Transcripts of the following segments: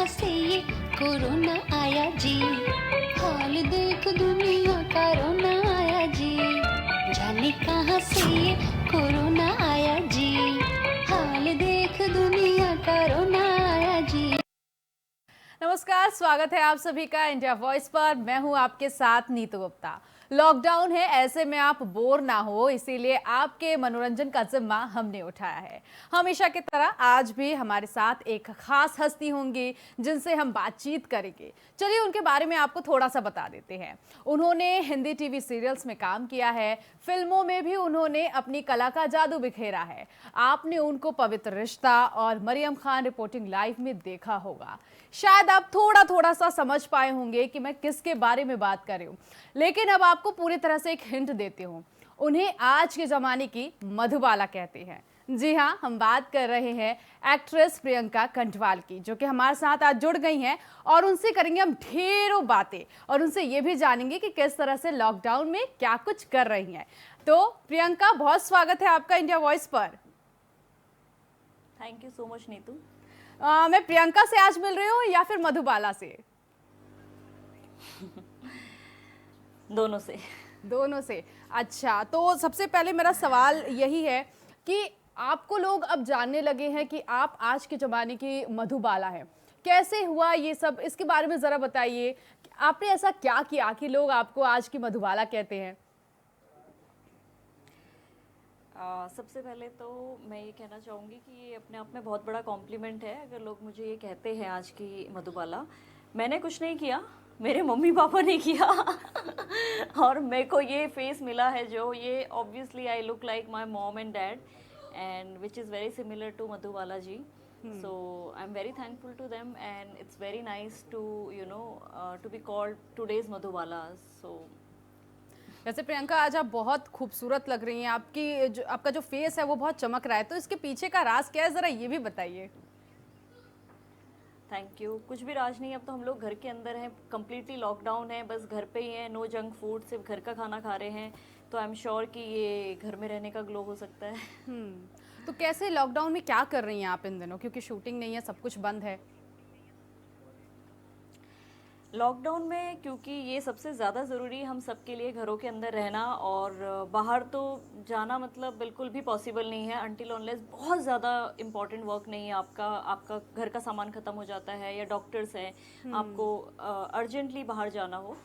कहाँ से ये कोरोना आया जी, हाल देख दुनिया का रोना आया जी, जाने कहाँ से ये कोरोना आया जी, हाल देख दुनिया का रोना आया जी। नमस्कार, स्वागत है आप सभी का इंडिया वॉइस पर। मैं हूं आपके साथ नीतू गुप्ता। लॉकडाउन है, ऐसे में आप बोर ना हो, इसीलिए आपके मनोरंजन का जिम्मा हमने उठाया है। हमेशा की तरह आज भी हमारे साथ एक खास हस्ती होंगी जिनसे हम बातचीत करेंगे। चलिए उनके बारे में आपको थोड़ा सा बता देते हैं। उन्होंने हिंदी टीवी सीरियल्स में काम किया है, फिल्मों में भी उन्होंने अपनी कला का जादू बिखेरा है। आपने उनको पवित्र रिश्ता और मरियम खान रिपोर्टिंग लाइव में देखा होगा। शायद आप थोड़ा थोड़ा सा समझ पाए होंगे कि मैं किसके बारे में बात कर रही हूँ, लेकिन अब आपको पूरी तरह से एक हिंट देती हूँ। उन्हें आज के जमाने की मधुबाला कहते हैं। जी हाँ, हम बात कर रहे हैं एक्ट्रेस प्रियंका खंडवाल की, जो कि हमारे साथ आज जुड़ गई हैं और उनसे करेंगे हम ढेरों बातें और उनसे ये भी जानेंगे कि किस तरह से लॉकडाउन में क्या कुछ कर रही हैं। तो प्रियंका, बहुत स्वागत है आपका इंडिया वॉइस पर। Thank you so much Neetu. मैं प्रियंका से आज मिल रही हूँ या फिर मधुबाला से? दोनों से। दोनों से। अच्छा, तो सबसे पहले मेरा सवाल यही है कि आपको लोग अब जानने लगे हैं कि आप आज के ज़माने की मधुबाला हैं। कैसे हुआ ये सब, इसके बारे में ज़रा बताइए। आपने ऐसा क्या किया कि लोग आपको आज की मधुबाला कहते हैं? सबसे पहले तो मैं ये कहना चाहूँगी कि ये अपने आप में बहुत बड़ा कॉम्प्लीमेंट है अगर लोग मुझे ये कहते हैं आज की मधुबाला। मैंने कुछ नहीं किया, मेरे मम्मी पापा ने किया और मेरे को ये फेस मिला है जो ये obviously I look like my mom and dad and which is very similar to Madhubala ji. So I'm very thankful to them and it's very nice to to be called today's Madhubala. So वैसे प्रियंका, आज आप बहुत खूबसूरत लग रही हैं। आपका जो फेस है वो बहुत चमक रहा है, तो इसके पीछे का राज क्या है, ज़रा ये भी बताइए। Thank you. कुछ भी राज नहीं, अब तो हम लोग घर के अंदर हैं, कम्प्लीटली लॉकडाउन है, बस घर पे ही हैं, नो जंक फूड, सिर्फ घर का खाना खा रहे हैं। तो आई एम श्योर कि ये घर में रहने का ग्लो हो सकता है। तो कैसे लॉकडाउन में क्या कर रही हैं आप इन दिनों, क्योंकि शूटिंग नहीं है, सब कुछ बंद है? लॉकडाउन में क्योंकि ये सबसे ज़्यादा ज़रूरी हम सबके लिए घरों के अंदर रहना और बाहर तो जाना मतलब बिल्कुल भी पॉसिबल नहीं है अनटिल अनलेस बहुत ज़्यादा इम्पॉर्टेंट वर्क नहीं है आपका घर का सामान ख़त्म हो जाता है या डॉक्टर्स हैं आपको अर्जेंटली बाहर जाना हो।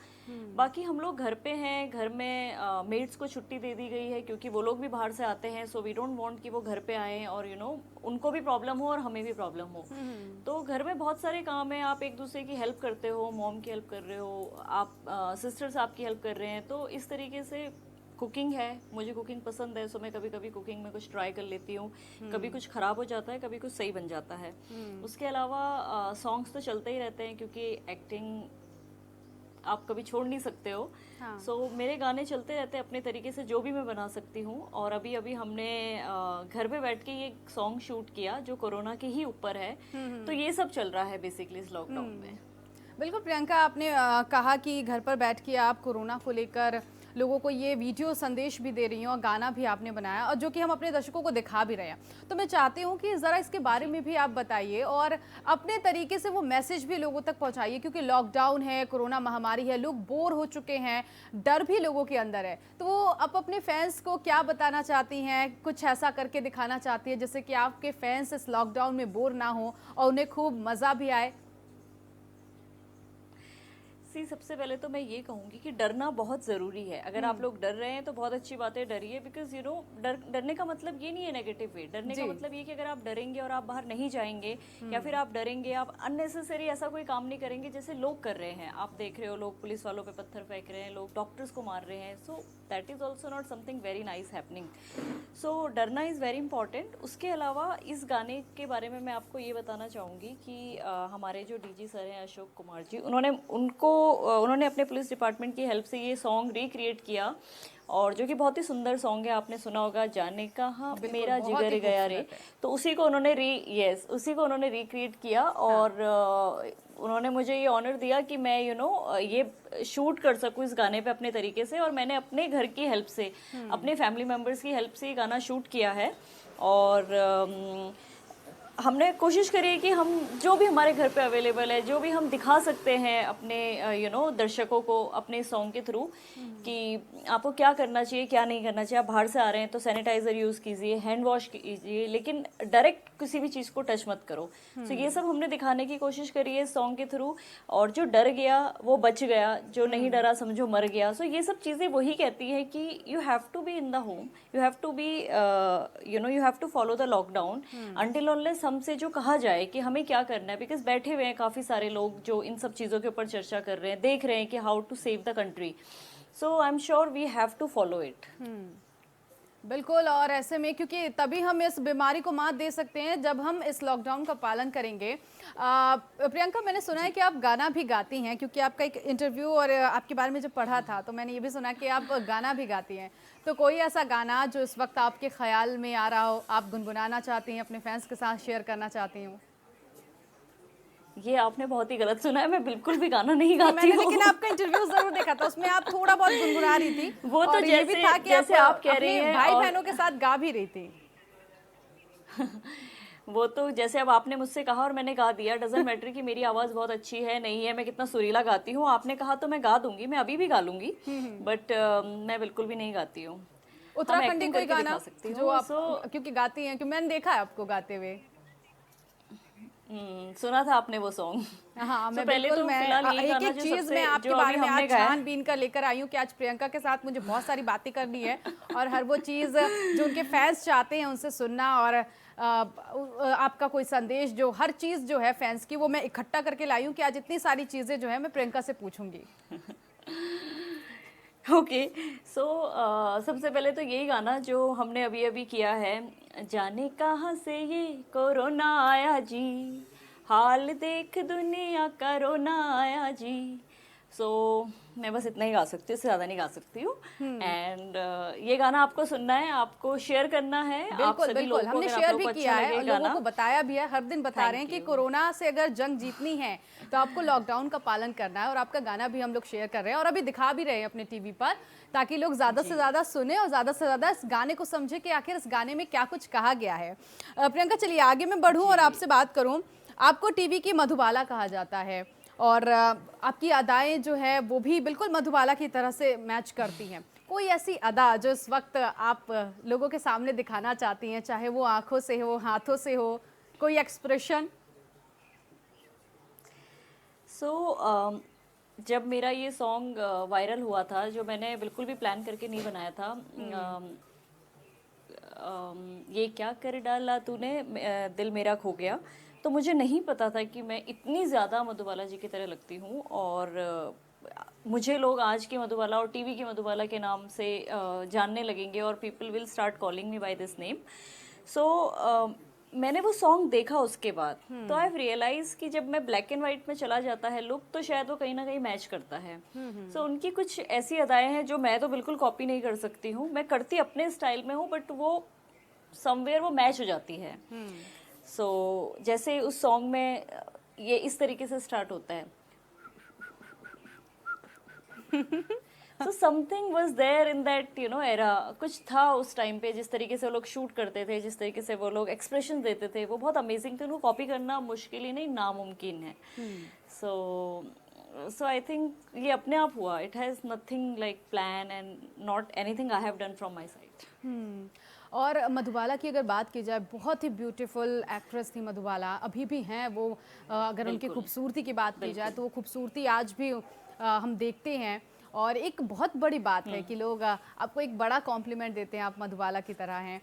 बाकी हम लोग घर पे हैं, घर में मेड्स को छुट्टी दे दी गई है क्योंकि वो लोग भी बाहर से आते हैं। सो वी डोंट वांट कि वो घर पे आएँ और उनको भी प्रॉब्लम हो और हमें भी प्रॉब्लम हो। तो घर में बहुत सारे काम हैं, आप एक दूसरे की हेल्प करते हो, मॉम की हेल्प कर रहे हो, आप सिस्टर्स आपकी हेल्प कर रहे हैं। तो इस तरीके से कुकिंग है, मुझे कुकिंग पसंद है, सो मैं कभी कभी कुकिंग में कुछ ट्राई कर लेती हूँ। कभी कुछ खराब हो जाता है, कभी कुछ सही बन जाता है। उसके अलावा सॉन्ग्स तो चलते ही रहते हैं क्योंकि एक्टिंग आप कभी छोड़ नहीं सकते हो। सो मेरे गाने चलते रहते हैं अपने तरीके से, जो भी मैं बना सकती हूँ। और अभी अभी हमने घर पे बैठ के ये सॉन्ग शूट किया जो कोरोना के ही ऊपर है। तो ये सब चल रहा है बेसिकली इस लॉकडाउन में। बिल्कुल प्रियंका, आपने कहा कि घर पर बैठ के आप कोरोना को लेकर लोगों को ये वीडियो संदेश भी दे रही हैं और गाना भी आपने बनाया, और जो कि हम अपने दर्शकों को दिखा भी रहे हैं। तो मैं चाहती हूँ कि ज़रा इसके बारे में भी आप बताइए और अपने तरीके से वो मैसेज भी लोगों तक पहुँचाइए, क्योंकि लॉकडाउन है, कोरोना महामारी है, लोग बोर हो चुके हैं, डर भी लोगों के अंदर है। तो वो आप अपने फैंस को क्या बताना चाहती हैं, कुछ ऐसा करके दिखाना चाहती है जिससे कि आपके फैंस इस लॉकडाउन में बोर ना हो और उन्हें खूब मज़ा भी आए? सबसे पहले तो मैं ये कहूँगी कि डरना बहुत ज़रूरी है। अगर आप लोग डर रहे हैं तो बहुत अच्छी बात है, डरिए। बिकॉज डरने का मतलब ये नहीं है नेगेटिव वे। डरने का मतलब ये कि अगर आप डरेंगे और आप बाहर नहीं जाएंगे या फिर आप डरेंगे, आप अननेसेसरी ऐसा कोई काम नहीं करेंगे जैसे लोग कर रहे हैं। आप देख रहे हो लोग पुलिस वालों पे पत्थर फेंक रहे हैं, लोग डॉक्टर्स को मार रहे हैं। So that is also not something very nice happening. So डरना इज़ वेरी इंपॉर्टेंट। उसके अलावा इस गाने के बारे में मैं आपको ये बताना चाहूँगी कि हमारे जो डीजी सर हैं अशोक कुमार जी, उन्होंने अपने पुलिस डिपार्टमेंट की हेल्प से ये सॉन्ग रिक्रिएट किया, और जो कि बहुत ही सुंदर सॉन्ग है। आपने सुना होगा, जाने कहाँ मेरा जिगर गया रे। तो उसी को उन्होंने रिक्रिएट किया और उन्होंने मुझे ये ऑनर दिया कि मैं ये शूट कर सकूँ इस गाने पे अपने तरीके से। और मैंने अपने घर की हेल्प से, अपने फैमिली मेम्बर्स की हेल्प से ये गाना शूट किया है। और हमने कोशिश करी है कि हम जो भी हमारे घर पे अवेलेबल है, जो भी हम दिखा सकते हैं अपने दर्शकों को अपने सॉन्ग के थ्रू, कि आपको क्या करना चाहिए, क्या नहीं करना चाहिए। आप बाहर से आ रहे हैं तो सैनिटाइजर यूज़ कीजिए, हैंड वॉश कीजिए, लेकिन डायरेक्ट किसी भी चीज़ को टच मत करो। तो ये सब हमने दिखाने की कोशिश करी है सॉन्ग के थ्रू। और जो डर गया वो बच गया, जो नहीं डरा समझो मर गया। सो ये सब चीज़ें वही कहती है कि you have to be in the home, you have to be you have to follow the lockdown until unless हमसे जो कहा जाए कि हमें क्या करना है। बिकॉज बैठे हुए हैं काफ़ी सारे लोग जो इन सब चीज़ों के ऊपर चर्चा कर रहे हैं, देख रहे हैं कि how to save the country. So I am sure we have to follow it. बिल्कुल। और ऐसे में क्योंकि तभी हम इस बीमारी को मात दे सकते हैं जब हम इस लॉकडाउन का पालन करेंगे। प्रियंका, मैंने सुना है कि आप गाना भी गाती हैं, क्योंकि आपका एक इंटरव्यू और आपके बारे में जब पढ़ा था तो मैंने ये भी सुना कि आप गाना भी गाती हैं। तो कोई ऐसा गाना जो इस वक्त आपके ख्याल में आ रहा हो, आप गुनगुनाना चाहती हैं, अपने फैंस के साथ शेयर करना चाहती हूँ? ये आपने बहुत ही गलत सुना है, मैं बिल्कुल भी गाना नहीं गाती हूँ। लेकिन आपका इंटरव्यू जरूर देखा था, उसमें आप थोड़ा बहुत गुनगुना रही थी। वो तो और ये भी था कि जैसे आप कह रही हैं भाई बहनों के साथ गा भी रही थी। वो तो जैसे अब आपने मुझसे कहा और मैंने गा दिया, डजंट मैटर कि मेरी आवाज़ बहुत अच्छी है नहीं है, मैं कितना सुरीला गाती हूँ। आपने कहा तो मैं गा दूंगी, मैं अभी भी गा लूंगी, बट मैं बिल्कुल भी नहीं गाती हूँ। उत्तराखंडी कोई गाना जो आप क्योंकि गाती हैं, क्योंकि मैंने देखा है आपको गाते हुए। सुना था आपने वो सॉन्ग? हाँ, मैं पहले बिल्कुल, तो मैं फिलहाल यही एक गाना एक जो चीज सबसे मैं आपके जो बारे अभी में हमने आज गाया छान बीन कर लेकर आई हूँ कि आज प्रियंका के साथ मुझे बहुत सारी बातें करनी है और हर वो चीज जो उनके फैंस चाहते हैं उनसे सुनना, और आपका कोई संदेश, जो हर चीज जो है फैंस की, वो मैं इकट्ठा करके लाई हूँ कि आज इतनी सारी चीजें जो है मैं प्रियंका से पूछूंगी। ओके, सो सबसे पहले तो यही गाना जो हमने अभी अभी किया है, जाने कहाँ से ये कोरोना आया जी, हाल देख दुनिया का रोना आया जी। सो मैं बस इतना ही गा सकती हूँ, इससे ज़्यादा नहीं गा सकती हूँ। एंड ये गाना आपको सुनना है, आपको शेयर करना है। आप बिल्कुल सभी बिल्कुल, लोगों को, हमने अगर आप शेयर लोगों भी को किया अच्छा है लगे और लोगों गाना, को बताया भी है, हर दिन बता रहे हैं कि कोरोना से अगर जंग जीतनी है तो आपको लॉकडाउन का पालन करना है। और आपका गाना भी हम लोग शेयर कर रहे हैं और अभी दिखा भी रहे हैं अपने टीवी पर, ताकि लोग ज्यादा से ज्यादा सुने और ज्यादा से ज्यादा इस गाने को समझे कि आखिर इस गाने में क्या कुछ कहा गया है। प्रियंका, चलिए आगे मैं बढ़ूं और आपसे बात करूं। आपको टीवी की मधुबाला कहा जाता है और आपकी अदाएं जो है वो भी बिल्कुल मधुबाला की तरह से मैच करती हैं। कोई ऐसी अदा जो इस वक्त आप लोगों के सामने दिखाना चाहती हैं, चाहे वो आंखों से हो, हाथों से हो, कोई एक्सप्रेशन? सो जब मेरा ये सॉन्ग वायरल हुआ था, जो मैंने बिल्कुल भी प्लान करके नहीं बनाया था, ये क्या कर डाला तूने दिल मेरा खो गया, तो मुझे नहीं पता था कि मैं इतनी ज़्यादा मधुबाला जी की तरह लगती हूँ। और मुझे लोग आज की मधुबाला और टीवी की मधुबाला के नाम से जानने लगेंगे और people will start calling me by this name. So मैंने वो सॉन्ग देखा उसके बाद, तो आई रियलाइज कि जब मैं ब्लैक एंड व्हाइट में चला जाता है लुक, तो शायद वो कहीं ना कहीं मैच करता है। सो उनकी कुछ ऐसी अदाएं हैं जो मैं तो बिल्कुल कॉपी नहीं कर सकती हूँ, मैं करती अपने स्टाइल में हूँ, बट वो समवेयर वो मैच हो जाती है। सो जैसे उस सॉन्ग में ये इस तरीके से स्टार्ट होता है, so something was there in that era। कुछ था उस टाइम पे, जिस तरीके से वो लोग शूट करते थे, जिस तरीके से वो लोग एक्सप्रेशन देते थे, वो बहुत अमेजिंग थे। उनको कॉपी करना मुश्किल ही नहीं, नामुमकिन है। सो आई थिंक ये अपने आप हुआ। It has nothing like plan and not anything I have done from my side. और मधुबाला की अगर बात की जाए, बहुत ही ब्यूटीफुल एक्ट्रेस थी मधुबाला, अभी भी हैं वो। अगर उनकी खूबसूरती की बात की जाए तो वो खूबसूरती आज भी हम देखते हैं। और एक बहुत बड़ी बात है कि लोग आपको एक बड़ा कॉम्प्लीमेंट देते हैं, आप मधुबाला की तरह हैं।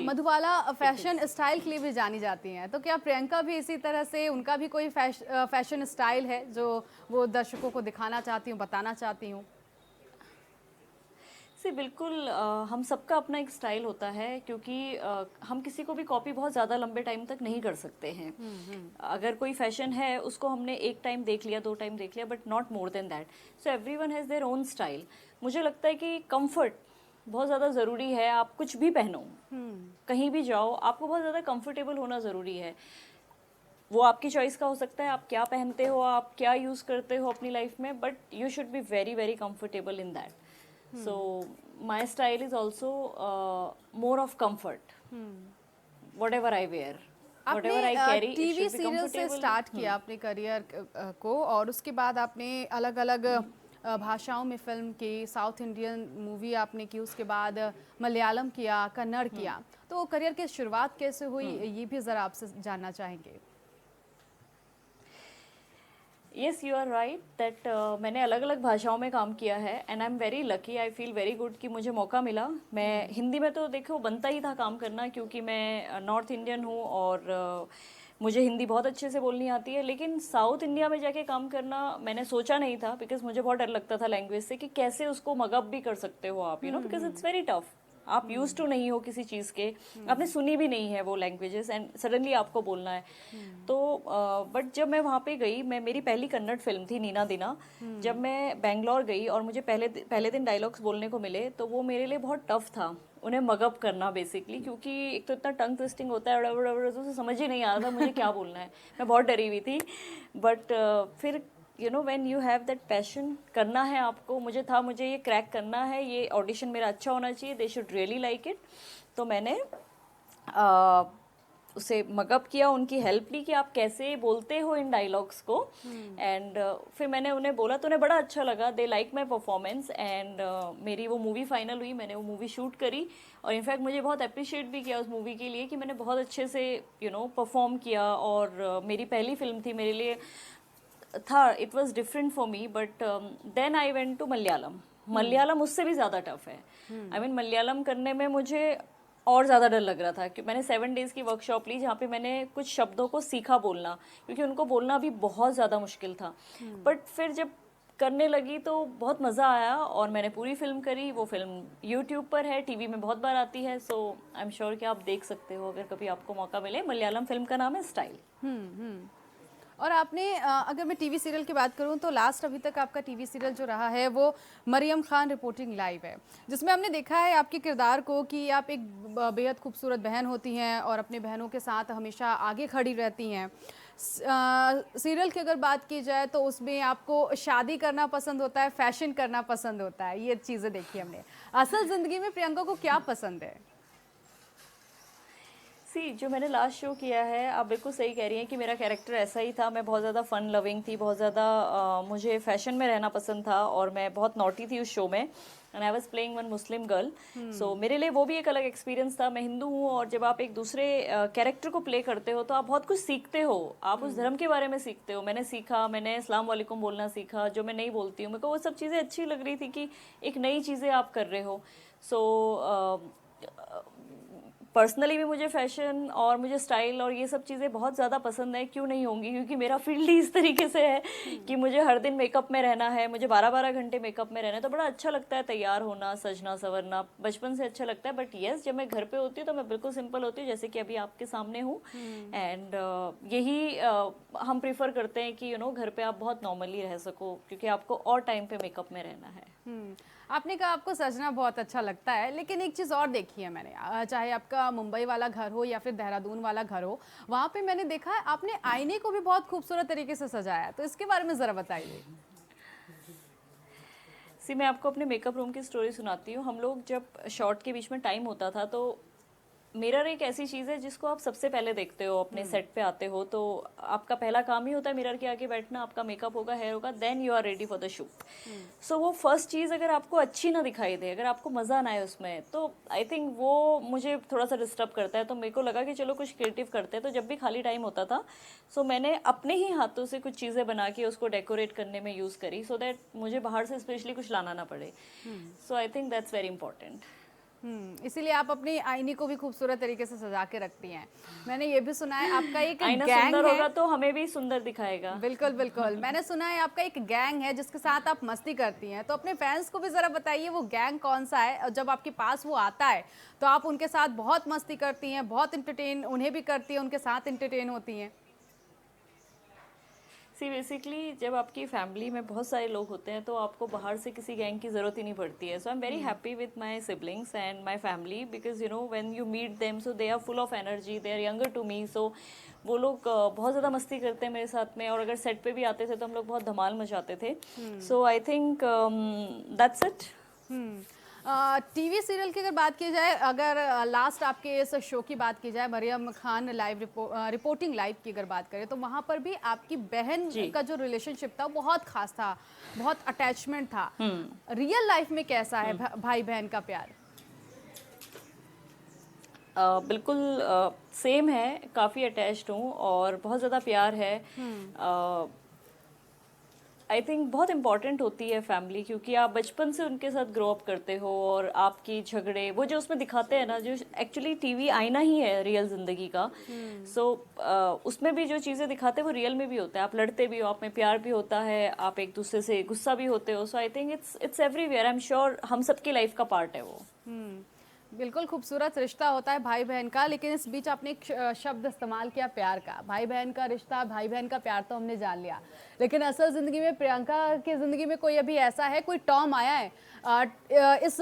मधुबाला फैशन स्टाइल के लिए भी जानी जाती हैं, तो क्या प्रियंका भी इसी तरह से, उनका भी कोई फैशन स्टाइल है जो वो दर्शकों को दिखाना चाहती हूँ, बताना चाहती हूँ? से बिल्कुल हम सबका अपना एक स्टाइल होता है, क्योंकि हम किसी को भी कॉपी बहुत ज़्यादा लंबे टाइम तक नहीं कर सकते हैं। अगर कोई फैशन है उसको हमने एक टाइम देख लिया, 2 टाइम देख लिया, but not more than that. So everyone has their own style. मुझे लगता है कि कंफर्ट बहुत ज़्यादा ज़रूरी है। आप कुछ भी पहनो, कहीं भी जाओ, आपको बहुत ज़्यादा कंफर्टेबल होना ज़रूरी है। वो आपकी चॉइस का हो सकता है, आप क्या पहनते हो, आप क्या यूज़ करते हो अपनी लाइफ में, but you should be very very comfortable in that. So my style is also more of comfort, whatever I wear. आपने whatever I carry, it TV should be serial से comfortable. स्टार्ट किया अपने career को, और उसके बाद आपने अलग अलग भाषाओं में फिल्म की, साउथ इंडियन मूवी आपने की, उसके बाद मलयालम किया, कन्नड़ किया। तो करियर की शुरुआत कैसे हुई, ये भी ज़रा आपसे जानना चाहेंगे। Yes, you are right that मैंने अलग अलग भाषाओं में काम किया है and I am very lucky, I feel very good कि मुझे मौका मिला। मैं हिंदी में तो देखो बनता ही था काम करना, क्योंकि मैं नॉर्थ इंडियन हूँ और मुझे हिंदी बहुत अच्छे से बोलनी आती है। लेकिन साउथ इंडिया में जाके काम करना मैंने सोचा नहीं था, बिकॉज मुझे बहुत डर लगता था लैंग्वेज से कि कैसे उसको मगअप भी कर सकते हो आप, you know, because it's very tough. आप यूज टू नहीं हो किसी चीज़ के, आपने सुनी भी नहीं है वो लैंग्वेजेस एंड सडनली आपको बोलना है। तो बट जब मैं वहाँ पे गई, मेरी पहली कन्नड़ फिल्म थी नीना दिना। जब मैं बैंगलोर गई और मुझे पहले दिन डायलॉग्स बोलने को मिले, तो वो मेरे लिए बहुत टफ था उन्हें मगअप करना बेसिकली, क्योंकि एक तो इतना टंग ट्विस्टिंग होता है, तो समझ ही नहीं आ रहा था मुझे क्या बोलना है। मैं बहुत डरी हुई थी। बट फिर you know when you have that passion, करना है आपको, मुझे था मुझे ये क्रैक करना है, ये ऑडिशन मेरा अच्छा होना चाहिए, they should really like it. तो मैंने उसे मगअप किया, उनकी हेल्प ली कि आप कैसे बोलते हो इन डायलॉग्स को। एंड फिर मैंने उन्हें बोला तो उन्हें बड़ा अच्छा लगा, they like my performance and मेरी वो मूवी फाइनल हुई, मैंने वो मूवी शूट करी और इनफैक्ट मुझे बहुत अप्रिशिएट भी किया उस मूवी के लिए कि मैंने बहुत अच्छे से यू नो परफॉर्म किया। और मेरी पहली फिल्म थी, मेरे लिए था, it was different for me. But then I went to Malayalam. Malayalam उससे भी ज़्यादा टफ है। आई मीन मलयालम करने में मुझे और ज़्यादा डर लग रहा था कि मैंने 7 डेज़ की वर्कशॉप ली, जहाँ पे मैंने कुछ शब्दों को सीखा बोलना, क्योंकि उनको बोलना भी बहुत ज़्यादा मुश्किल था। बट फिर जब करने लगी तो बहुत मज़ा आया और मैंने पूरी फिल्म करी। वो फिल्म यूट्यूब पर है, टीवी में बहुत बार आती है, सो आई एम श्योर कि आप देख सकते हो अगर कभी आपको मौका मिले। मलयालम फिल्म का नाम है स्टाइल। और आपने अगर मैं टीवी सीरियल की बात करूं तो लास्ट अभी तक आपका टीवी सीरियल जो रहा है वो मरियम खान रिपोर्टिंग लाइव है, जिसमें हमने देखा है आपके किरदार को कि आप एक बेहद खूबसूरत बहन होती हैं और अपने बहनों के साथ हमेशा आगे खड़ी रहती हैं। सीरियल की अगर बात की जाए तो उसमें आपको शादी करना पसंद होता है, फैशन करना पसंद होता है, ये चीज़ें देखी हमने। असल ज़िंदगी में प्रियंका को क्या पसंद है? जो मैंने लास्ट शो किया है, आप बिल्कुल सही कह रही हैं कि मेरा कैरेक्टर ऐसा ही था। मैं बहुत ज़्यादा फन लविंग थी, बहुत ज़्यादा मुझे फैशन में रहना पसंद था और मैं बहुत नॉटी थी उस शो में। And I was playing one Muslim girl. So मेरे लिए वो भी एक अलग एक्सपीरियंस था। मैं हिंदू हूँ और जब आप एक दूसरे कैरेक्टर को प्ले करते हो तो आप बहुत कुछ सीखते हो, आप उस धर्म के बारे में सीखते हो। मैंने सीखा, मैंने अस्सलाम वालेकुम बोलना सीखा, जो मैं नहीं बोलती हूँ। मेरे को वो सब चीज़ें अच्छी लग रही थी कि एक नई चीज़ें आप कर रहे हो। सो पर्सनली भी मुझे फैशन और मुझे स्टाइल और ये सब चीज़ें बहुत ज़्यादा पसंद है। क्यों नहीं होंगी, क्योंकि मेरा फील्ड ही इस तरीके से है कि मुझे हर दिन मेकअप में रहना है, मुझे 12-12 घंटे मेकअप में रहना है, तो बड़ा अच्छा लगता है तैयार होना, सजना संवरना, बचपन से अच्छा लगता है। बट येस, जब मैं घर पे होती हूँ तो मैं बिल्कुल सिंपल होती हूँ, जैसे कि अभी आपके सामने हूँ। एंड यही हम प्रीफर करते हैं कि यू नो घर पे आप बहुत नॉर्मली रह सको, क्योंकि आपको और टाइम पे मेकअप में रहना है। आपने कहा आपको सजना बहुत अच्छा लगता है, लेकिन एक चीज़ और देखी है मैंने, चाहे आपका मुंबई वाला घर हो या फिर देहरादून वाला घर हो, वहाँ पे मैंने देखा है आपने आईने को भी बहुत खूबसूरत तरीके से सजाया है, तो इसके बारे में ज़रा बताइए। मैं आपको अपने मेकअप रूम की स्टोरी सुनाती हूँ। हम लोग जब शॉट के बीच में टाइम होता था तो मिरर एक ऐसी चीज़ है जिसको आप सबसे पहले देखते हो अपने सेट पे आते हो, तो आपका पहला काम ही होता है मिरर के आगे बैठना, आपका मेकअप होगा, हेयर होगा, then you are ready for the shoot. So वो फर्स्ट चीज़ अगर आपको अच्छी ना दिखाई दे, अगर आपको मज़ा ना आए उसमें, तो आई थिंक वो मुझे थोड़ा सा डिस्टर्ब करता है। तो मेरे को लगा कि चलो कुछ क्रिएटिव करते हैं। तो जब भी खाली टाइम होता था, सो मैंने अपने ही हाथों से कुछ चीज़ें बना के उसको डेकोरेट करने में यूज़ करी, सो दैट मुझे बाहर से स्पेशली कुछ लाना ना पड़े। So I think that's very important. इसीलिए आप अपनी आईने को भी खूबसूरत तरीके से सजा के रखती हैं। मैंने ये भी सुना है आपका एक आईना गैंग सुंदर है, होगा तो हमें भी सुंदर दिखाएगा। बिल्कुल बिल्कुल। मैंने सुना है आपका एक गैंग है जिसके साथ आप मस्ती करती हैं, तो अपने फैंस को भी ज़रा बताइए वो गैंग कौन सा है, और जब आपके पास वो आता है तो आप उनके साथ बहुत मस्ती करती हैं, बहुत इंटरटेन उन्हें भी करती हैं, उनके साथ इंटरटेन होती हैं। बेसिकली जब आपकी फैमिली में बहुत सारे लोग होते हैं तो आपको बाहर से किसी गैंग की ज़रूरत ही नहीं पड़ती है। So I am very happy with my siblings and my family, because you know when you meet them, so they are full of energy, they are younger to me. So वो लोग बहुत ज़्यादा मस्ती करते हैं मेरे साथ में, और अगर सेट पे भी आते थे तो हम लोग बहुत धमाल मचाते थे। So I think that's it. TV serial की अगर बात की जाए, अगर लास्ट आपके इस शो की बात की जाए, Mariam Khan live reporting live की अगर बात करें, तो वहाँ पर भी आपकी बहन जी। का जो रिलेशनशिप था बहुत खास था, बहुत अटैचमेंट था। रियल लाइफ में कैसा है भाई बहन का प्यार? बिल्कुल सेम है, काफ़ी अटैच्ड हूँ और बहुत ज़्यादा प्यार है। आई थिंक बहुत इम्पॉर्टेंट होती है फैमिली, क्योंकि आप बचपन से उनके साथ ग्रो अप करते हो और आपकी झगड़े वो जो उसमें दिखाते हैं ना, जो एक्चुअली टीवी आईना ही है रियल जिंदगी का। सो उसमें भी जो चीज़ें दिखाते हैं वो रियल में भी होता है। आप लड़ते भी हो, आप में प्यार भी होता है, आप एक दूसरे से गुस्सा भी होते हो। So I think it's everywhere. I am sure हम सबकी लाइफ का पार्ट है वो। बिल्कुल खूबसूरत रिश्ता होता है भाई बहन का, लेकिन इस बीच आपने एक शब्द इस्तेमाल किया, प्यार का। भाई बहन का रिश्ता, भाई बहन का प्यार तो हमने जान लिया, लेकिन असल ज़िंदगी में प्रियंका की ज़िंदगी में कोई अभी ऐसा है, कोई टॉम आया है? इस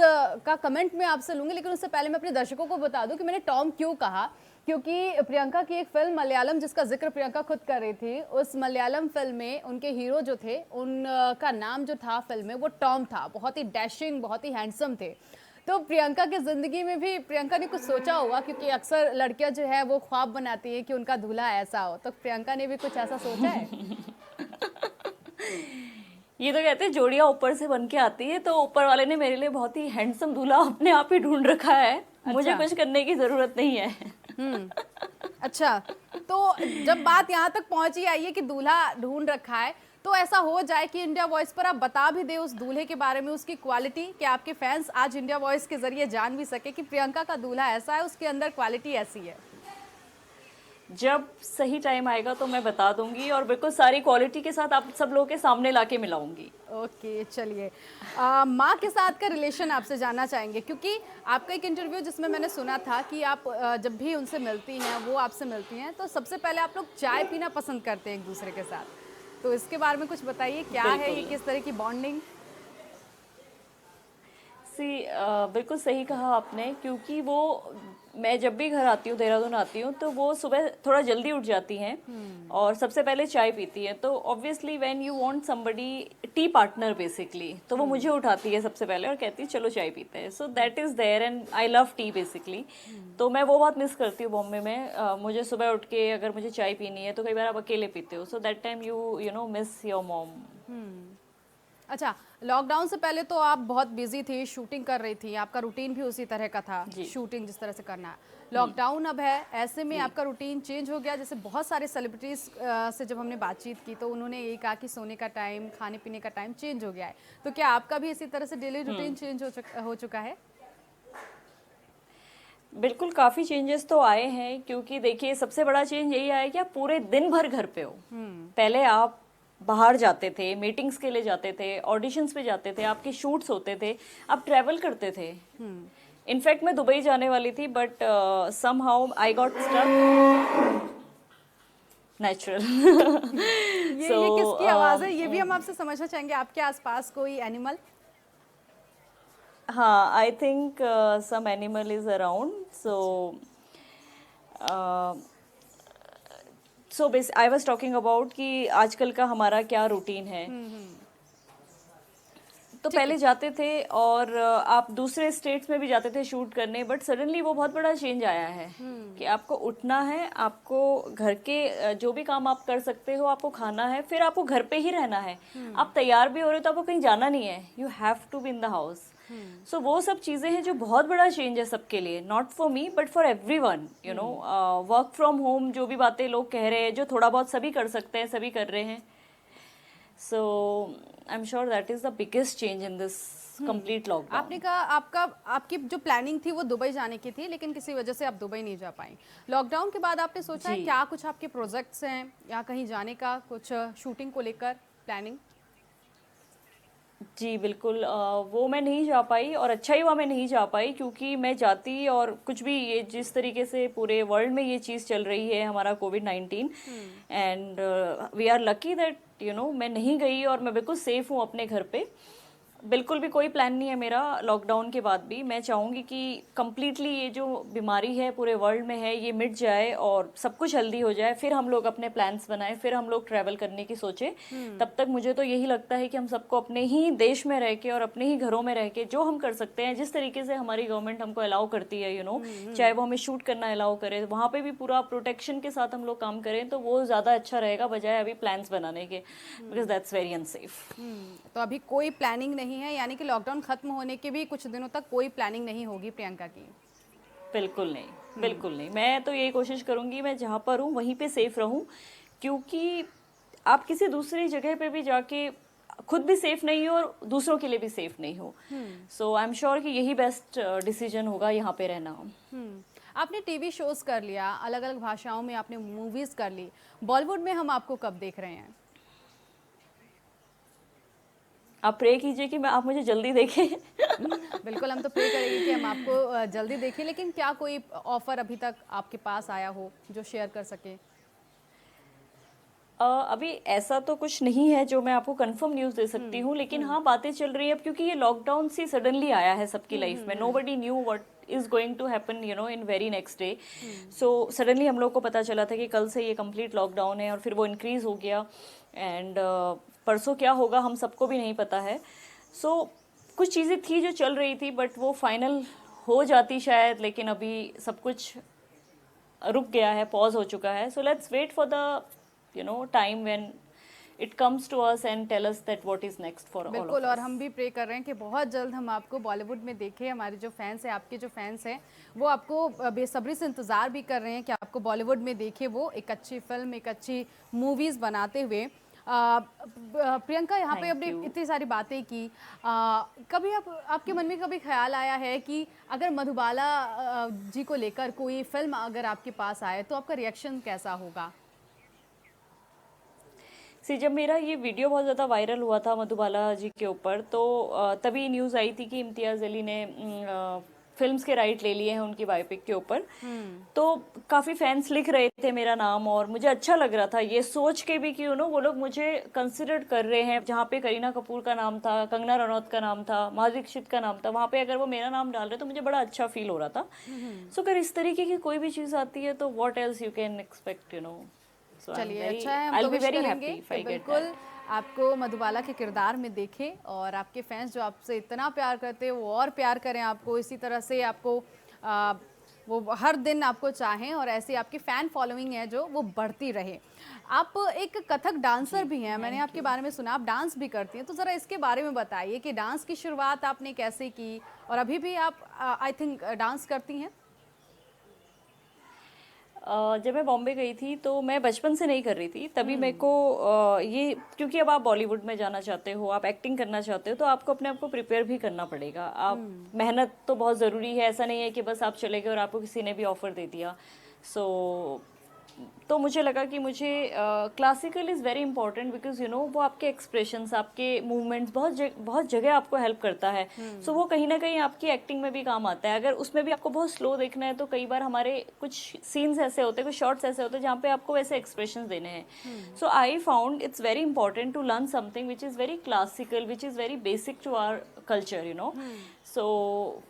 का कमेंट मैं आपसे लूँगी, लेकिन उससे पहले मैं अपने दर्शकों को बता दूँ कि मैंने टॉम क्यों कहा। क्योंकि प्रियंका की एक फिल्म मलयालम, जिसका जिक्र प्रियंका खुद कर रही थी, उस मलयालम फिल्म में उनके हीरो जो थे, उनका नाम जो था फिल्म में, वो टॉम था। बहुत ही डैशिंग, बहुत ही हैंडसम थे। तो प्रियंका की जिंदगी में भी प्रियंका ने कुछ सोचा होगा, क्योंकि अक्सर लड़कियां जो है वो ख्वाब बनाती है कि उनका दूल्हा ऐसा हो, तो प्रियंका ने भी कुछ ऐसा सोचा है? ये तो कहते हैं जोड़ियां ऊपर से बन के आती है, तो ऊपर वाले ने मेरे लिए बहुत ही हैंडसम दूल्हा अपने आप ही ढूंढ रखा है। मुझे कुछ करने की जरूरत नहीं है। अच्छा, तो जब बात यहाँ तक पहुंची आई है कि दूल्हा ढूंढ रखा है, तो ऐसा हो जाए कि इंडिया वॉइस पर आप बता भी दे उस दूल्हे के बारे में, उसकी क्वालिटी, कि आपके फैंस आज इंडिया वॉइस के जरिए जान भी सके कि प्रियंका का दूल्हा ऐसा है, उसके अंदर क्वालिटी ऐसी है। जब सही टाइम आएगा तो मैं बता दूंगी, और बिल्कुल सारी क्वालिटी के साथ आप सब लोगों के सामने लाके मिलाऊंगी। ओके, चलिए। माँ के साथ का रिलेशन आपसे जानना चाहेंगे, क्योंकि आपका एक इंटरव्यू जिसमें मैंने सुना था कि आप जब भी उनसे मिलती हैं, वो आपसे मिलती हैं, तो सबसे पहले आप लोग चाय पीना पसंद करते हैं एक दूसरे के साथ। तो इसके बारे में कुछ बताइए, क्या है ये, किस तरह की बॉन्डिंग? बिल्कुल सही कहा आपने, क्योंकि वो मैं जब भी घर आती हूँ, देहरादून आती हूँ, तो वो सुबह थोड़ा जल्दी उठ जाती हैं और सबसे पहले चाय पीती हैं। तो obviously when you want somebody, T partner basically, तो वो मुझे उठाती है सबसे पहले और कहती है चलो चाय पीते हैं। So that is there and I love tea basically. तो मैं वो बहुत मिस करती हूँ बॉम्बे में। मुझे सुबह उठ के अगर मुझे चाय पीनी है, तो कई बार आप अकेले पीते हो, so that time you know miss your mom. अच्छा, लॉकडाउन से पहले तो आप बहुत बिजी थी, शूटिंग कर रही थी, आपका रूटीन भी उसी तरह का था, शूटिंग जिस तरह से करना है। लॉकडाउन अब है, ऐसे में आपका रूटीन चेंज हो गया। जैसे बहुत सारे सेलिब्रिटीज से जब हमने बातचीत की, तो उन्होंने यही कहा कि सोने का टाइम, खाने पीने का टाइम चेंज हो गया है। तो क्या आपका भी इसी तरह से डेली रूटीन चेंज हो चुका है? बिल्कुल, काफ़ी चेंजेस तो आए हैं, क्योंकि देखिए सबसे बड़ा चेंज यही आया कि आप पूरे दिन भर घर पे हो। पहले आप बाहर जाते थे, मीटिंग्स के लिए जाते थे, ऑडिशंस पे जाते थे, आपके शूट्स होते थे, आप ट्रैवल करते थे। इनफैक्ट मैं दुबई जाने वाली थी, but somehow I got stuck. Natural. ये किसकी आवाज़ है, ये भी हम आपसे समझना चाहेंगे। आपके आसपास कोई एनिमल? हाँ, I think some animal is around. So I was talking about कि आजकल का हमारा क्या रूटीन है। तो पहले जाते थे और आप दूसरे स्टेट्स में भी जाते थे शूट करने, बट सडनली वो बहुत बड़ा चेंज आया है कि आपको उठना है, आपको घर के जो भी काम आप कर सकते हो, आपको खाना है, फिर आपको घर पे ही रहना है। आप तैयार भी हो रहे हो तो आपको कहीं जाना नहीं है, you have to be in the house. So वो सब चीज़ें हैं जो बहुत बड़ा चेंज है सबके लिए, not for me but for everyone. You know, work from home, जो भी बातें लोग कह रहे हैं, जो थोड़ा बहुत सभी कर सकते हैं, सभी कर रहे हैं। So I am sure that is the biggest change in this complete lockdown. आपने कहा आपकी जो प्लानिंग थी वो दुबई जाने की थी, लेकिन किसी वजह से आप दुबई नहीं जा पाई। लॉकडाउन के बाद आपने सोचा है क्या कुछ आपके प्रोजेक्ट्स हैं या कहीं जाने का, कुछ शूटिंग को लेकर प्लानिंग? जी बिल्कुल, वो मैं नहीं जा पाई, और अच्छा ही हुआ मैं नहीं जा पाई, क्योंकि मैं जाती और कुछ भी, ये जिस तरीके से पूरे वर्ल्ड में ये चीज़ चल रही है, हमारा कोविड-19, and we are lucky that you know मैं नहीं गई और मैं बिल्कुल सेफ हूँ अपने घर पे। बिल्कुल भी कोई प्लान नहीं है मेरा लॉकडाउन के बाद भी। मैं चाहूँगी कि कंप्लीटली ये जो बीमारी है पूरे वर्ल्ड में है ये मिट जाए और सब कुछ हेल्दी हो जाए, फिर हम लोग अपने प्लान्स बनाएं, फिर हम लोग ट्रैवल करने की सोचें। तब तक मुझे तो यही लगता है कि हम सबको अपने ही देश में रह के और अपने ही घरों में रह के जो हम कर सकते हैं, जिस तरीके से हमारी गवर्नमेंट हमको अलाउ करती है, चाहे वो हमें शूट करना अलाउ करे, वहाँ पे भी पूरा प्रोटेक्शन के साथ हम लोग काम करें तो वो ज़्यादा अच्छा रहेगा बजाय अभी प्लान्स बनाने के, बिकॉज दैट्स वेरी अनसेफ। तो अभी कोई प्लानिंग नहीं है, यानी कि लॉकडाउन खत्म होने के भी कुछ दिनों तक कोई प्लानिंग नहीं होगी प्रियंका की? बिल्कुल नहीं, बिल्कुल नहीं। मैं तो यही कोशिश करूंगी मैं जहाँ पर हूँ वहीं पे सेफ रहूं, क्योंकि आप किसी दूसरी जगह पे भी जाके खुद भी सेफ नहीं हो और दूसरों के लिए भी सेफ नहीं हो। सो आई एम श्योर कि यही बेस्ट डिसीजन होगा यहाँ पे रहना। आपने टीवी शोज कर लिया, अलग अलग भाषाओं में आपने मूवीज कर ली, बॉलीवुड में हम आपको कब देख रहे हैं? आप प्रे कीजिए कि आप मुझे जल्दी देखें। बिल्कुल, हम तो प्रे करेंगे कि हम आपको जल्दी देखें, लेकिन क्या कोई ऑफर अभी तक आपके पास आया हो जो शेयर कर सके? अभी ऐसा तो कुछ नहीं है जो मैं आपको कंफर्म न्यूज़ दे सकती हूँ, लेकिन हाँ बातें चल रही है अब, क्योंकि ये लॉकडाउन से सडनली आया है सबकी लाइफ में। Nobody knew what is going to happen in very next day. So suddenly हम लोग को पता चला था कि कल से ये कंप्लीट लॉकडाउन है और फिर वो इंक्रीज हो गया, एंड परसों क्या होगा हम सबको भी नहीं पता है। सो कुछ चीज़ें थी जो चल रही थी बट वो फाइनल हो जाती शायद, लेकिन अभी सब कुछ रुक गया है, पॉज हो चुका है। So let's wait for the time when it comes to us and tell us that what is next for all of us. बिल्कुल, और हम भी प्रे कर रहे हैं कि बहुत जल्द हम आपको बॉलीवुड में देखें। हमारे जो फैंस हैं, आपके जो फैंस हैं, वो आपको बेसब्री से इंतज़ार भी कर रहे हैं कि आपको बॉलीवुड में देखें, वो एक अच्छी फिल्म, एक अच्छी मूवीज़ बनाते हुए। प्रियंका, यहाँ पे अपनी इतनी सारी बातें की, कभी आपके मन में कभी ख्याल आया है कि अगर मधुबाला जी को लेकर कोई फिल्म अगर आपके पास आए तो आपका रिएक्शन कैसा होगा? जब मेरा ये वीडियो बहुत ज़्यादा वायरल हुआ था मधुबाला जी के ऊपर, तो तभी न्यूज़ आई थी कि इम्तियाज़ अली ने फिल्म्स के राइट ले लिए हैं उनकी बायोपिक के ऊपर। तो काफ़ी फैंस लिख रहे थे मेरा नाम और मुझे अच्छा लग रहा था ये सोच के भी कि वो लोग मुझे कंसिडर कर रहे हैं। जहाँ पे करीना कपूर का नाम था, कंगना रनौत का नाम था, माधुरी दीक्षित का नाम था, वहाँ पे अगर वो मेरा नाम डाल रहे तो मुझे बड़ा अच्छा फील हो रहा था। सो अगर इस तरीके की कोई भी चीज़ आती है तो what else you can expect. चलिए, अच्छा है, हम तो विश करेंगे कि बिल्कुल आपको मधुबाला के किरदार में देखें और आपके फैंस जो आपसे इतना प्यार करते हैं वो और प्यार करें आपको, इसी तरह से आपको वो हर दिन आपको चाहें और ऐसी आपकी फ़ैन फॉलोइंग है जो वो बढ़ती रहे। आप एक कथक डांसर भी हैं, मैंने आपके बारे में सुना, आप डांस भी करती हैं, तो ज़रा इसके बारे में बताइए कि डांस की शुरुआत आपने कैसे की और अभी भी आप आई थिंक डांस करती हैं? जब मैं बॉम्बे गई थी तो मैं बचपन से नहीं कर रही थी, तभी मेरे को ये, क्योंकि अब आप बॉलीवुड में जाना चाहते हो, आप एक्टिंग करना चाहते हो, तो आपको अपने आप को प्रिपेयर भी करना पड़ेगा। आप मेहनत तो बहुत ज़रूरी है, ऐसा नहीं है कि बस आप चले गए और आपको किसी ने भी ऑफर दे दिया। तो मुझे लगा कि मुझे classical is very important, because वो आपके एक्सप्रेशंस, आपके मूवमेंट्स बहुत जगह आपको हेल्प करता है। सो वो कहीं ना कहीं आपकी एक्टिंग में भी काम आता है। अगर उसमें भी आपको बहुत स्लो देखना है तो कई बार हमारे कुछ सीन्स ऐसे होते हैं, कुछ शॉट्स ऐसे होते हैं जहाँ पे आपको वैसे एक्सप्रेशंस देने हैं। So I found it's very important to learn something which is very classical, which is very basic to our culture.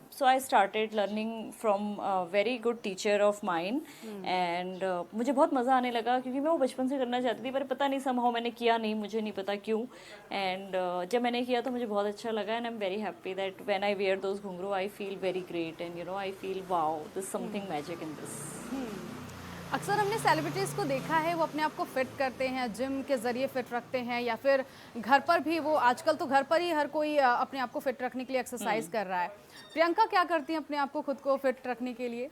So I started learning from a very good teacher of mine, and मुझे बहुत मज़ा आने लगा क्योंकि मैं वो बचपन से करना चाहती थी, पर पता नहीं somehow मैंने किया नहीं, मुझे नहीं पता क्यों। and जब मैंने किया तो मुझे बहुत अच्छा लगा, and I'm very happy that when I wear those घुंघरू I feel very great, and I feel wow, there's something magic in this. अक्सर हमने सेलिब्रिटीज़ को देखा है वो अपने आप को फिट करते हैं, जिम के ज़रिए फिट रखते हैं, या फिर घर पर भी वो, आजकल तो घर पर ही हर कोई अपने आप को फिट रखने के लिए एक्सरसाइज कर रहा है। प्रियंका क्या करती हैं अपने आप को खुद को फिट रखने के लिए?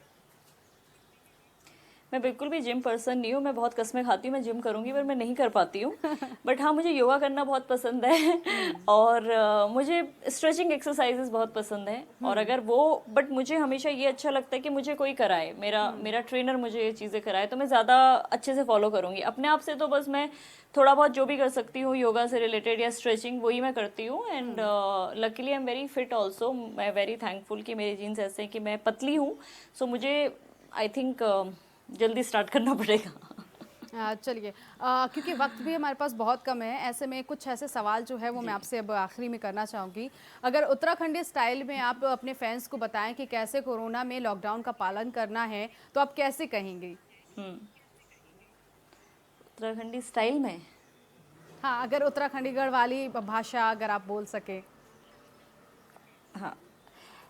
मैं बिल्कुल भी जिम पर्सन नहीं हूँ, मैं बहुत कस्में खाती हूँ, मैं जिम करूँगी पर मैं नहीं कर पाती हूँ। बट हाँ, मुझे योगा करना बहुत पसंद है और मुझे स्ट्रेचिंग एक्सरसाइजेस बहुत पसंद है। और अगर वो, बट मुझे हमेशा ये अच्छा लगता है कि मुझे कोई कराए, मेरा ट्रेनर मुझे ये चीज़ें कराए तो मैं ज़्यादा अच्छे से फॉलो करूँगी। अपने आप से तो बस मैं थोड़ा बहुत जो भी कर सकती हूँ योगा से रिलेटेड या स्ट्रेचिंग, वही मैं करती हूँ। And luckily I am very fit also. मैं वेरी थैंकफुल कि मेरे जीन्स ऐसे हैं कि मैं पतली हूँ। सो मुझे आई थिंक जल्दी स्टार्ट करना पड़ेगा। चलिए, क्योंकि वक्त भी हमारे पास बहुत कम है, ऐसे में कुछ ऐसे सवाल जो है वो मैं आपसे अब आखिरी में करना चाहूँगी। अगर उत्तराखंडी स्टाइल में आप अपने फैंस को बताएं कि कैसे कोरोना में लॉकडाउन का पालन करना है, तो आप कैसे कहेंगी? उत्तराखंडी स्टाइल में? हाँ, अगर उत्तराखंडी गढ़वाली भाषा अगर आप बोल सके। हाँ,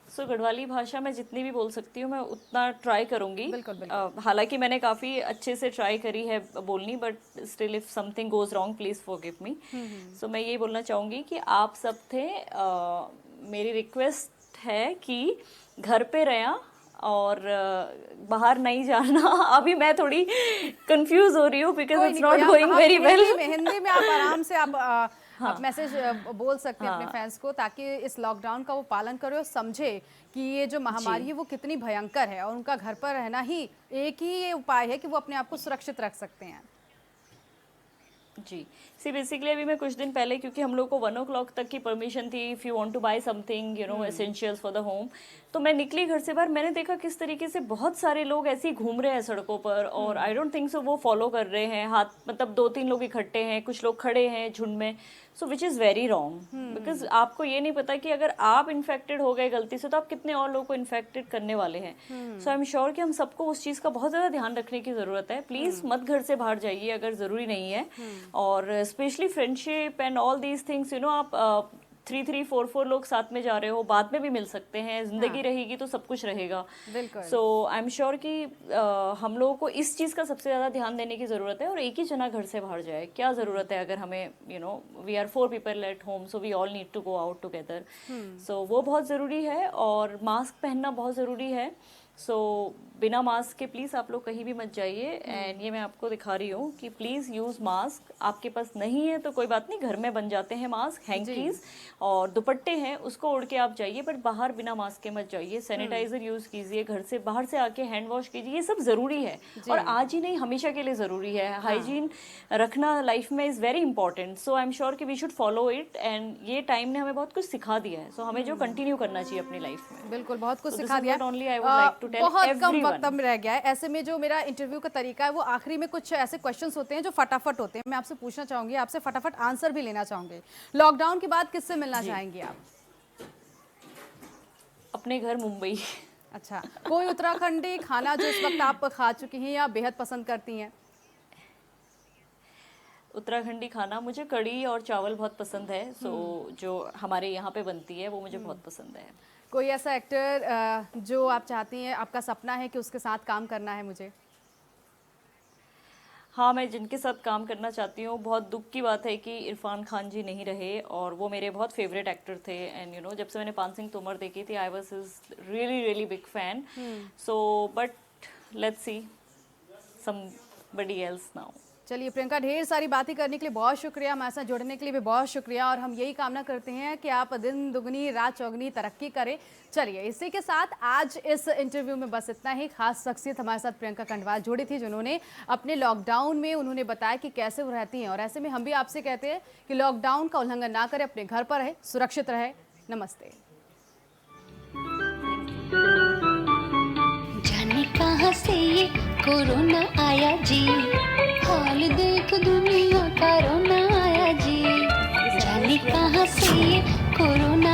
सो गढ़वाली भाषा में जितनी भी बोल सकती हूँ मैं उतना ट्राई करूँगी। बिल्कुल, बिल्कुल। हालांकि मैंने काफ़ी अच्छे से ट्राई करी है बोलनी, but still if something goes wrong please forgive me. So मैं ये बोलना चाहूँगी कि आप सब थे, मेरी रिक्वेस्ट है कि घर पे रहना और बाहर नहीं जाना। अभी मैं थोड़ी कंफ्यूज हो रही हूँ because it's not going very well. Hindi में आप आराम से आप मैसेज बोल सकते हैं अपने फैंस को, ताकि इस लॉकडाउन का वो पालन करे और समझे कि ये जो महामारी है वो कितनी भयंकर है, और उनका घर पर रहना ही एक ही ये उपाय है कि वो अपने आप को सुरक्षित रख सकते हैं। जी, सी बेसिकली अभी मैं कुछ दिन पहले, क्योंकि हम लोग को 1 o'clock तक की परमिशन थी if you want to buy something you know essentials for the home, तो मैं निकली घर से बाहर, मैंने देखा किस तरीके से बहुत सारे लोग ऐसे ही घूम रहे हैं सड़कों पर, और आई डोंट थिंक सो वो फॉलो कर रहे हैं हाथ, मतलब 2-3 लोग इकट्ठे हैं, कुछ लोग खड़े हैं झुंड में, so which is very wrong, because आपको ये नहीं पता कि अगर आप इन्फेक्टेड हो गए गलती से तो आप कितने और लोगों को इन्फेक्टेड करने वाले हैं। सो आई एम श्योर कि हम सबको उस चीज़ का बहुत ज़्यादा ध्यान रखने की ज़रूरत है। प्लीज़ मत घर से बाहर जाइए अगर ज़रूरी नहीं है, और specially friendship and all these things, you know, आप 3-3, 4-4 लोग साथ में जा रहे हो, बाद में भी मिल सकते हैं, जिंदगी रहेगी तो सब कुछ रहेगा। सो आई एम श्योर कि हम लोगों को इस चीज़ का सबसे ज़्यादा ध्यान देने की ज़रूरत है, और एक ही जना घर से बाहर जाए, क्या ज़रूरत है अगर हमें you know we are 4 people at home, so we all need to go out together, so वो बहुत ज़रूरी है, और मास्क पहनना बहुत ज़रूरी है। सो बिना मास्क के प्लीज़ आप लोग कहीं भी मत जाइए, एंड ये मैं आपको दिखा रही हूँ कि प्लीज़ यूज़ मास्क। आपके पास नहीं है तो कोई बात नहीं, घर में बन जाते हैं मास्क, हैंकीज और दुपट्टे हैं, उसको ओढ़ के आप जाइए, बट बाहर बिना मास्क के मत जाइए। सैनिटाइजर यूज़ कीजिए, घर से बाहर से आके हैंड वॉश कीजिए, ये सब ज़रूरी है, और आज ही नहीं हमेशा के लिए ज़रूरी है। हाइजीन रखना लाइफ में is very important, so I am sure कि we should follow it, and ये टाइम ने हमें बहुत कुछ सिखा दिया है, सो हमें जो कंटिन्यू करना चाहिए अपनी लाइफ में। बिल्कुल, बहुत कुछ सिखा दिया। बहुत कम वक्त अब रह गया है, ऐसे में जो मेरा इंटरव्यू का तरीका है वो आखिरी में कुछ ऐसे क्वेश्चंस होते हैं जो फटाफट होते हैं, मैं आपसे पूछना चाहूंगी, आपसे फटाफट आंसर भी लेना चाहूंगी। लॉकडाउन के बाद किससे मिलना चाहेंगी आप? अपने घर मुंबई। अच्छा, कोई उत्तराखंडी खाना जो इस वक्त आप खा चुकी हैं या बेहद पसंद करती हैं? उत्तराखंडी खाना मुझे कढ़ी और चावल बहुत पसंद है, सो जो हमारे यहाँ पे बनती है वो मुझे बहुत पसंद है। कोई ऐसा एक्टर जो आप चाहती हैं, आपका सपना है कि उसके साथ काम करना है मुझे? हाँ, मैं जिनके साथ काम करना चाहती हूँ, बहुत दुख की बात है कि इरफान खान जी नहीं रहे, और वो मेरे बहुत फेवरेट एक्टर थे, एंड यू नो जब से मैंने पान सिंह तोमर देखी थी I was his really really big fan, so but let's see somebody else now. चलिए प्रियंका, ढेर सारी बातें करने के लिए बहुत शुक्रिया, हमारे साथ जुड़ने के लिए भी बहुत शुक्रिया, और हम यही कामना करते हैं कि आप दिन दुगनी रात चौगनी तरक्की करें। चलिए, इसी के साथ आज इस इंटरव्यू में बस इतना ही। खास शख्सियत हमारे साथ प्रियंका खंडवाल जुड़ी थी, जिन्होंने अपने लॉकडाउन में उन्होंने बताया कि कैसे वो रहती हैं, और ऐसे में हम भी आपसे कहते हैं कि लॉकडाउन का उल्लंघन ना करें, अपने घर पर रहे, सुरक्षित रहे। नमस्ते। जाने कहाँ से ये कोरोना आया जी, हाल देख दुनिया का रोना आया जी, जाने कहाँ से ये कोरोना